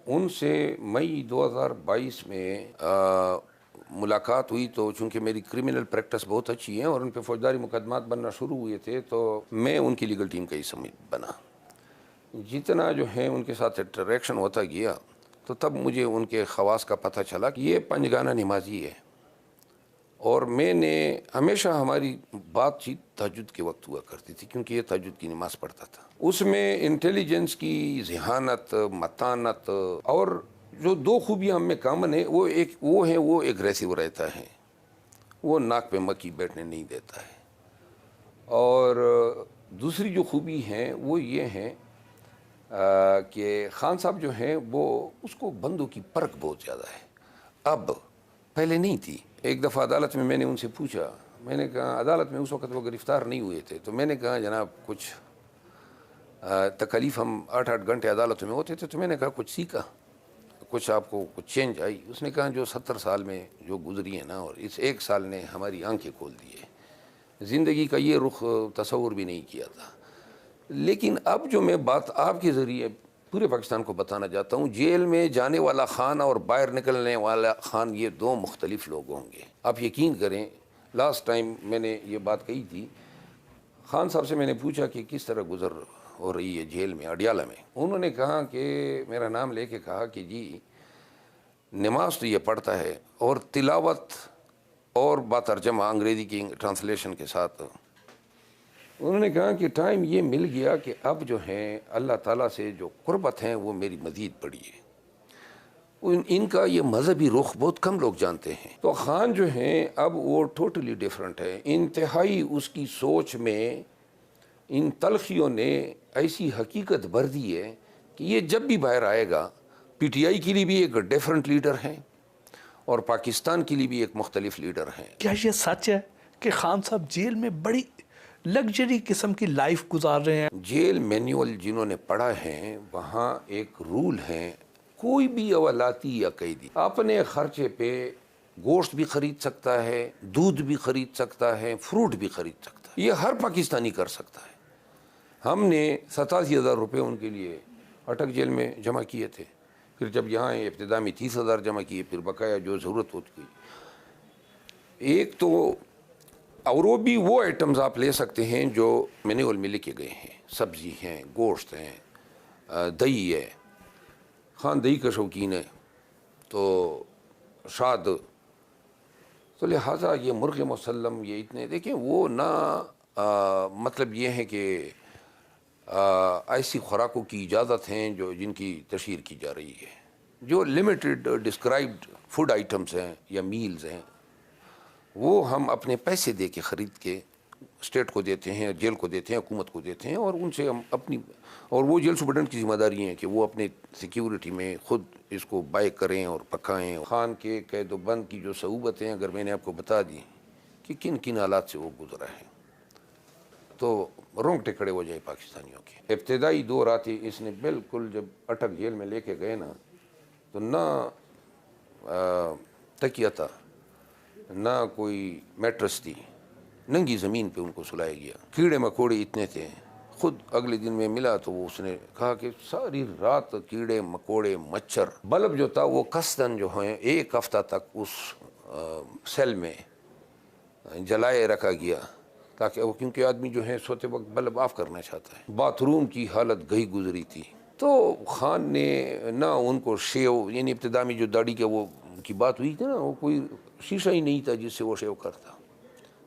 ان سے مئی 2022 میں ملاقات ہوئی، تو چونکہ میری کرمنل پریکٹس بہت اچھی ہے اور ان پہ فوجداری مقدمات بننا شروع ہوئے تھے، تو میں ان کی لیگل ٹیم کا حصہ بنا. جتنا جو ہے ان کے ساتھ انٹریکشن ہوتا گیا، تو تب مجھے ان کے خواص کا پتہ چلا کہ یہ پنجگانہ نمازی ہے. اور میں نے ہمیشہ ہماری بات چیت تہجد کے وقت ہوا کرتی تھی، کیونکہ یہ تہجد کی نماز پڑھتا تھا. اس میں انٹیلیجنس کی ذہانت، متانت، اور جو دو خوبیاں ہم میں کامن ہے، وہ ایگریسو رہتا ہے، وہ ناک پہ مکھی بیٹھنے نہیں دیتا ہے. اور دوسری جو خوبی ہیں وہ یہ ہیں کہ خان صاحب جو ہیں وہ اس کو بندوں کی پرکھ بہت زیادہ ہے. اب پہلے نہیں تھی. ایک دفعہ عدالت میں نے ان سے پوچھا، میں نے کہا عدالت میں اس وقت وہ گرفتار نہیں ہوئے تھے، تو میں نے کہا جناب کچھ تکلیف، ہم 8 گھنٹے عدالت میں ہوتے تھے، تو میں نے کہا کچھ سیکھا، کچھ آپ کو کچھ چینج آئی؟ اس نے کہا جو 70 سال میں جو گزری ہے نا، اور اس 1 سال نے ہماری آنکھیں کھول دی ہے، زندگی کا یہ رخ تصور بھی نہیں کیا تھا. لیکن اب جو میں بات آپ کے ذریعے پورے پاکستان کو بتانا چاہتا ہوں، جیل میں جانے والا خان اور باہر نکلنے والا خان یہ 2 مختلف لوگ ہوں گے. آپ یقین کریں، لاسٹ ٹائم میں نے یہ بات کہی تھی، خان صاحب سے میں نے پوچھا کہ کس طرح گزر ہو رہی ہے جیل میں، اڈیالہ میں. انہوں نے کہا کہ میرا نام لے کے کہا کہ جی نماز تو یہ پڑھتا ہے، اور تلاوت اور باترجمہ انگریزی کی ٹرانسلیشن کے ساتھ. انہوں نے کہا کہ ٹائم یہ مل گیا کہ اب جو ہیں اللہ تعالیٰ سے جو قربت ہیں وہ میری مزید بڑھی ہے. ان کا یہ مذہبی رخ بہت کم لوگ جانتے ہیں. تو خان جو ہیں اب وہ ٹوٹلی ڈیفرنٹ ہے. انتہائی اس کی سوچ میں ان تلخیوں نے ایسی حقیقت بھر دی ہے کہ یہ جب بھی باہر آئے گا، پی ٹی آئی کے لیے بھی ایک ڈیفرنٹ لیڈر ہیں اور پاکستان کے لیے بھی ایک مختلف لیڈر ہیں. کیا یہ سچ ہے کہ خان صاحب جیل میں بڑی لگژری قسم کی لائف گزار رہے ہیں؟ جیل مینیول جنہوں نے پڑھا ہے، وہاں ایک رول ہے، کوئی بھی اولاتی یا قیدی اپنے خرچے پہ گوشت بھی خرید سکتا ہے، دودھ بھی خرید سکتا ہے، فروٹ بھی خرید سکتا ہے. یہ ہر پاکستانی کر سکتا ہے. ہم نے 87,000 روپے ان کے لیے اٹک جیل میں جمع کیے تھے. پھر جب یہاں ابتدا میں 30,000 جمع کیے، پھر بقایا جو ضرورت ہوتی گئی. ایک تو اور وہ بھی وہ آئٹمز آپ لے سکتے ہیں جو مینیول میں لکھے گئے ہیں، سبزی ہیں، گوشت ہیں، دہی ہے. خان دہی کا شوقین ہے، تو شاد، تو لہٰذا یہ مرغ مسلم، یہ اتنے دیکھیں وہ نہ مطلب یہ ہے کہ ایسی خوراکوں کی اجازت ہیں جن کی تشہیر کی جا رہی ہے. جو لمیٹڈ ڈسکرائبڈ فوڈ آئٹمز ہیں یا میلز ہیں، وہ ہم اپنے پیسے دے کے خرید کے اسٹیٹ کو دیتے ہیں، جیل کو دیتے ہیں، حکومت کو دیتے ہیں، اور ان سے ہم اپنی، اور وہ جیل سپرڈنٹ کی ذمہ داری ہے کہ وہ اپنے سیکیورٹی میں خود اس کو بائی کریں اور پکائیں. خان کے قید و بند کی جو صعوبتیں اگر میں نے آپ کو بتا دی کہ کن کن حالات سے وہ گزرا ہے، تو رونگٹے کھڑے ہو جائے پاکستانیوں کے. ابتدائی دور آتی اس نے بالکل، جب اٹک جیل میں لے کے گئے نا، تو نہ تکیہ تھا، نہ کوئی میٹرس تھی، ننگی زمین پہ ان کو سلایا گیا. کیڑے مکوڑے اتنے تھے. خود اگلے دن میں ملا تو اس نے کہا کہ ساری رات کیڑے مکوڑے مچھر، بلب جو تھا وہ قصداً جو ہیں 1 ہفتہ تک اس سیل میں جلائے رکھا گیا، تاکہ وہ، کیونکہ آدمی جو ہے سوتے وقت بلب آف کرنا چاہتا ہے. باتھ روم کی حالت گئی گزری تھی. تو خان نے نہ ان کو شیو، یعنی ابتدا میں جو داڑھی کے وہ کی بات ہوئی تھی نا، وہ کوئی شیشہ ہی نہیں تھا جس سے وہ شیو کرتا.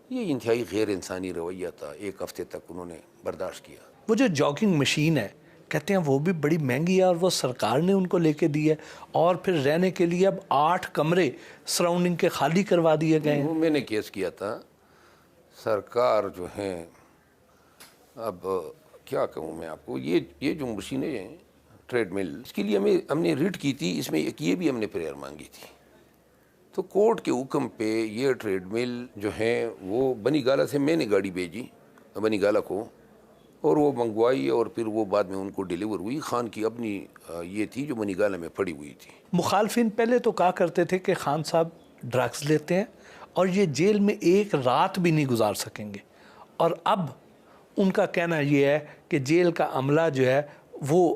یہ انتہائی غیر انسانی رویہ تھا. 1 ہفتے تک انہوں نے برداشت کیا. وہ جو جاگنگ مشین ہے کہتے ہیں وہ بھی بڑی مہنگی ہے، اور وہ سرکار نے ان کو لے کے دی ہے، اور پھر رہنے کے لیے اب 8 کمرے سراؤنڈنگ کے خالی کروا دیے گئے ہیں. میں نے کیس کیا تھا. سرکار جو ہیں، اب کیا کہوں میں آپ کو، یہ جو مشینیں ہیں ٹریڈ مل، اس کے لیے ہم نے ریٹ کی تھی. اس میں ایک یہ بھی ہم نے پریئر مانگی تھی. تو کورٹ کے حکم پہ یہ ٹریڈ مل جو ہیں وہ بنی گالہ سے میں نے گاڑی بھیجی بنی گالہ کو، اور وہ منگوائی، اور پھر وہ بعد میں ان کو ڈیلیور ہوئی. خان کی اپنی یہ تھی جو بنی گالہ میں پڑی ہوئی تھی. مخالفین پہلے تو کہا کرتے تھے کہ خان صاحب ڈرگز لیتے ہیں اور یہ جیل میں 1 رات بھی نہیں گزار سکیں گے، اور اب ان کا کہنا یہ ہے کہ جیل کا عملہ جو ہے وہ